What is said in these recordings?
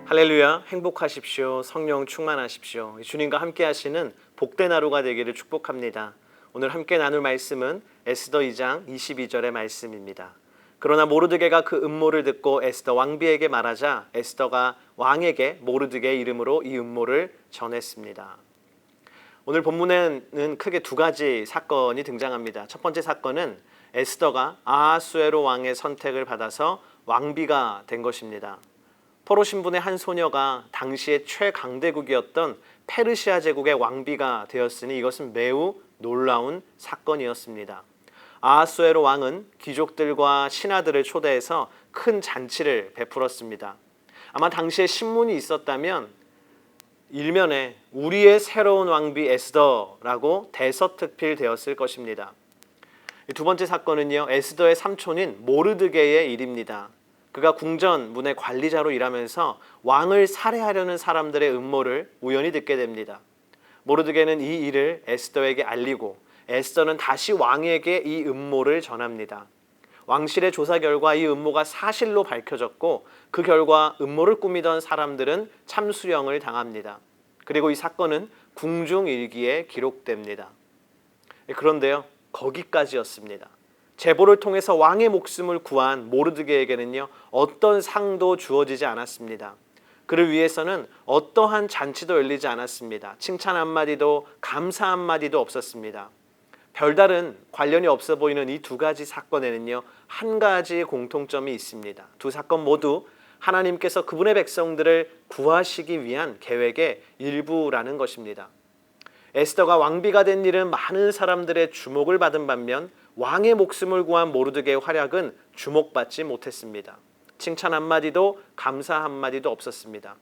할렐루야, 행복하십시오. 성령 충만하십시오. 주님과 함께 하시는 복된 하루가 되기를 축복합니다. 오늘 함께 나눌 말씀은 에스더 2장 22절의 말씀입니다. 그러나 모르드게가 그 음모를 듣고 에스더 왕비에게 말하자 에스더가 왕에게 모르드게의 이름으로 이 음모를 전했습니다. 오늘 본문에는 크게 두 가지 사건이 등장합니다. 첫 번째 사건은 에스더가 아하수에로 왕의 선택을 받아서 왕비가 된 것입니다. 포로 신분의 한 소녀가 당시의 최강대국이었던 페르시아 제국의 왕비가 되었으니 이것은 매우 놀라운 사건이었습니다. 아하수에로 왕은 귀족들과 신하들을 초대해서 큰 잔치를 베풀었습니다. 아마 당시에 신문이 있었다면 일면에 우리의 새로운 왕비 에스더라고 대서특필되었을 것입니다. 두 번째 사건은요, 에스더의 삼촌인 모르드게의 일입니다. 그가 궁전 문의 관리자로 일하면서 왕을 살해하려는 사람들의 음모를 우연히 듣게 됩니다. 모르드게는 이 일을 에스더에게 알리고 에스더는 다시 왕에게 이 음모를 전합니다. 왕실의 조사 결과 이 음모가 사실로 밝혀졌고 그 결과 음모를 꾸미던 사람들은 참수령을 당합니다. 그리고 이 사건은 궁중일기에 기록됩니다. 그런데요, 거기까지였습니다. 제보를 통해서 왕의 목숨을 구한 모르드게에게는요, 어떤 상도 주어지지 않았습니다. 그를 위해서는 어떠한 잔치도 열리지 않았습니다. 칭찬 한마디도 감사 한마디도 없었습니다. 별다른 관련이 없어 보이는 이 두 가지 사건에는요, 한 가지 공통점이 있습니다. 두 사건 모두 하나님께서 그분의 백성들을 구하시기 위한 계획의 일부라는 것입니다. 에스더가 왕비가 된 일은 많은 사람들의 주목을 받은 반면 왕의 목숨을 구한 모르드게의 활약은 주목받지 못했습니다. 칭찬 한마디도 감사 한마디도 없었습니다.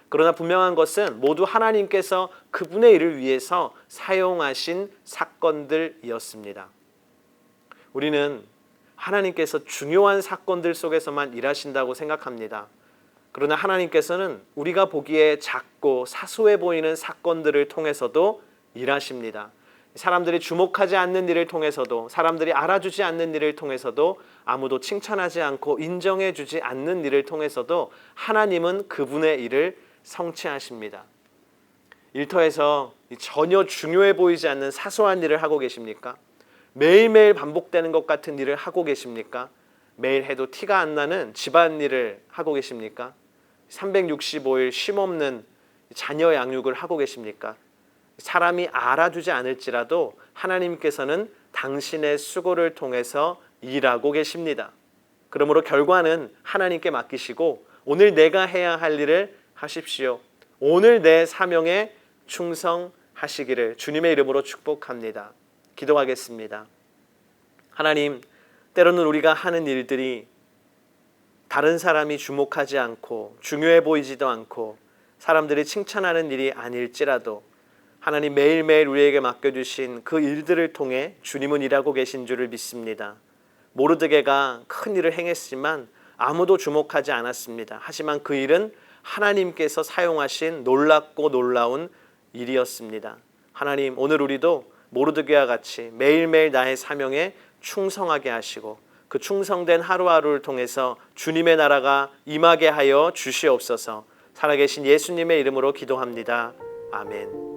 그러나 분명한 것은 모두 하나님께서 그분의 일을 위해서 사용하신 사건들이었습니다. 우리는 하나님께서 중요한 사건들 속에서만 일하신다고 생각합니다. 그러나 하나님께서는 우리가 보기에 작고 사소해 보이는 사건들을 통해서도 일하십니다. 사람들이 주목하지 않는 일을 통해서도, 사람들이 알아주지 않는 일을 통해서도, 아무도 칭찬하지 않고 인정해주지 않는 일을 통해서도 하나님은 그분의 일을 성취하십니다. 일터에서 전혀 중요해 보이지 않는 사소한 일을 하고 계십니까? 매일매일 반복되는 것 같은 일을 하고 계십니까? 매일 해도 티가 안 나는 집안일을 하고 계십니까? 365일 쉼없는 자녀 양육을 하고 계십니까? 사람이 알아주지 않을지라도 하나님께서는 당신의 수고를 통해서 일하고 계십니다. 그러므로 결과는 하나님께 맡기시고 오늘 내가 해야 할 일을 하십시오. 오늘 내 사명에 충성하시기를 주님의 이름으로 축복합니다. 기도하겠습니다. 하나님, 때로는 우리가 하는 일들이 다른 사람이 주목하지 않고 중요해 보이지도 않고 사람들이 칭찬하는 일이 아닐지라도 하나님 매일매일 우리에게 맡겨주신 그 일들을 통해 주님은 일하고 계신 줄을 믿습니다. 모르드게가 큰 일을 행했지만 아무도 주목하지 않았습니다. 하지만 그 일은 하나님께서 사용하신 놀랍고 놀라운 일이었습니다. 하나님, 오늘 우리도 모르드게와 같이 매일매일 나의 사명에 충성하게 하시고 그 충성된 하루하루를 통해서 주님의 나라가 임하게 하여 주시옵소서. 살아계신 예수님의 이름으로 기도합니다. 아멘.